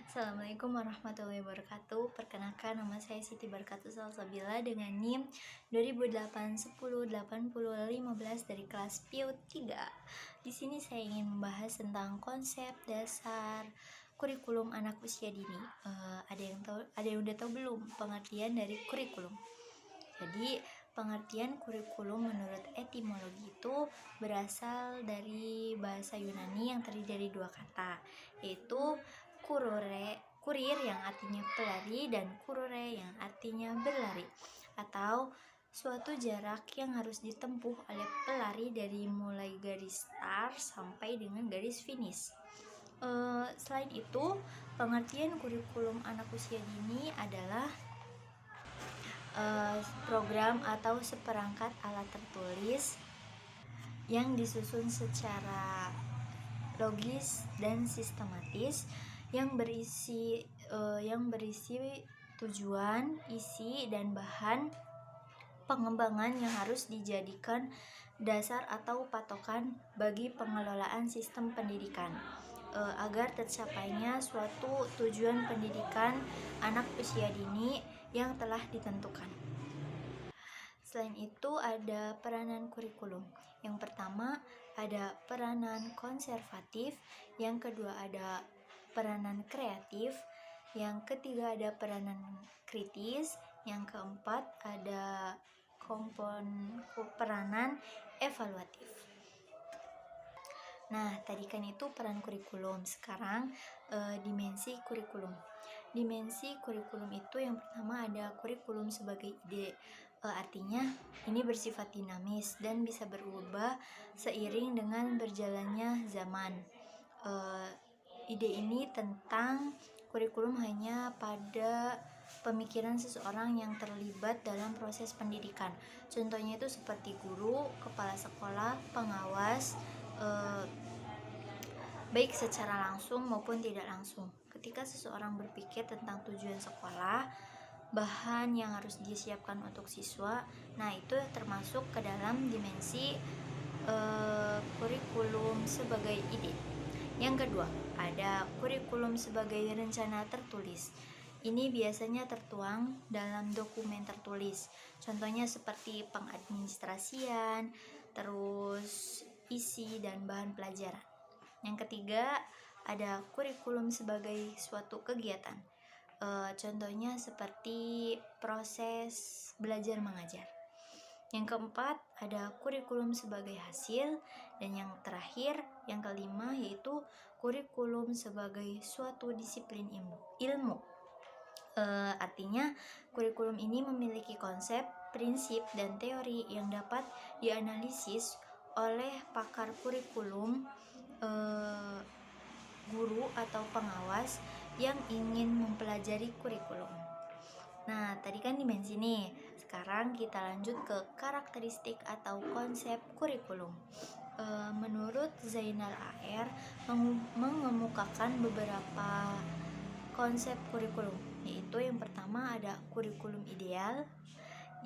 Assalamualaikum warahmatullahi wabarakatuh. Perkenalkan, nama saya Siti Barkatus Salsabila dengan NIM 2008108015 dari kelas PIU 3. Di sini saya ingin membahas tentang konsep dasar kurikulum anak usia dini. Ada yang udah tahu belum pengertian dari kurikulum? Jadi, pengertian kurikulum menurut etimologi itu berasal dari bahasa Yunani yang terdiri dari dua kata, yaitu kurir yang artinya pelari dan kurure yang artinya berlari, atau suatu jarak yang harus ditempuh oleh pelari dari mulai garis start sampai dengan garis finish. Selain itu, pengertian kurikulum anak usia dini adalah program atau seperangkat alat tertulis yang disusun secara logis dan sistematis, yang berisi tujuan, isi, dan bahan pengembangan yang harus dijadikan dasar atau patokan bagi pengelolaan sistem pendidikan, agar tercapainya suatu tujuan pendidikan anak usia dini yang telah ditentukan. Selain itu, ada peranan kurikulum. Yang pertama ada peranan konservatif, yang kedua ada peranan kreatif, yang ketiga ada peranan kritis, yang keempat ada peranan evaluatif. Nah, tadi kan itu peran kurikulum. Sekarang dimensi kurikulum. Dimensi kurikulum itu yang pertama ada kurikulum sebagai ide. Artinya ini bersifat dinamis dan bisa berubah seiring dengan berjalannya zaman. Ide ini tentang kurikulum hanya pada pemikiran seseorang yang terlibat dalam proses pendidikan. Contohnya itu seperti guru, kepala sekolah, pengawas, baik secara langsung maupun tidak langsung. Ketika seseorang berpikir tentang tujuan sekolah, bahan yang harus disiapkan untuk siswa, nah itu termasuk ke dalam dimensi kurikulum sebagai ide. Yang kedua, ada kurikulum sebagai rencana tertulis. Ini biasanya tertuang dalam dokumen tertulis. Contohnya seperti pengadministrasian, terus isi dan bahan pelajaran. Yang ketiga, ada kurikulum sebagai suatu kegiatan. Contohnya seperti proses belajar mengajar. Yang keempat, ada kurikulum sebagai hasil. Dan yang terakhir, yang kelima, yaitu kurikulum sebagai suatu disiplin ilmu. Artinya, kurikulum ini memiliki konsep, prinsip, dan teori yang dapat dianalisis oleh pakar kurikulum, guru atau pengawas yang ingin mempelajari kurikulum. Nah, tadi kan dimensi nih. Sekarang kita lanjut ke karakteristik atau konsep kurikulum. Menurut Zainal AR mengemukakan beberapa konsep kurikulum, yaitu yang pertama ada kurikulum ideal,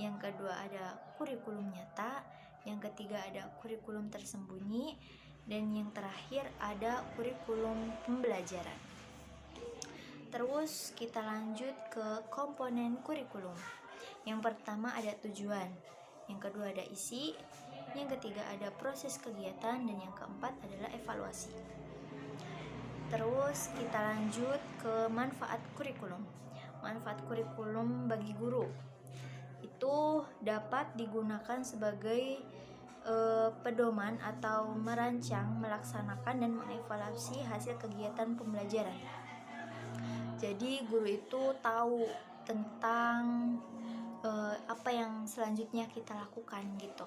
yang kedua ada kurikulum nyata, yang ketiga ada kurikulum tersembunyi, dan yang terakhir ada kurikulum pembelajaran. Terus kita lanjut ke komponen kurikulum. Yang pertama ada tujuan, yang kedua ada isi, yang ketiga ada proses kegiatan, dan yang keempat adalah evaluasi. Terus kita lanjut ke manfaat kurikulum. Manfaat kurikulum bagi guru itu dapat digunakan sebagai pedoman atau merancang, melaksanakan, dan mengevaluasi hasil kegiatan pembelajaran. Jadi guru itu tahu tentang apa yang selanjutnya kita lakukan gitu.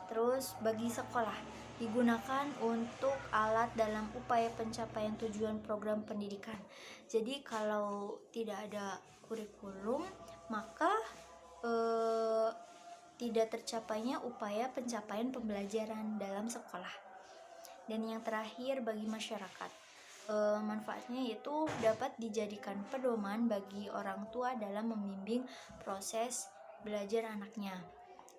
Terus bagi sekolah digunakan untuk alat dalam upaya pencapaian tujuan program pendidikan. Jadi kalau tidak ada kurikulum, maka tidak tercapainya upaya pencapaian pembelajaran dalam sekolah. Dan yang terakhir bagi masyarakat, manfaatnya yaitu dapat dijadikan pedoman bagi orang tua dalam membimbing proses belajar anaknya.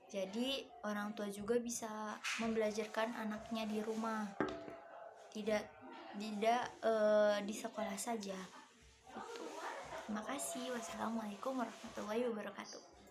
Jadi orang tua juga bisa membelajarkan anaknya di rumah, tidak di sekolah saja. Terima kasih. Wassalamualaikum warahmatullahi wabarakatuh.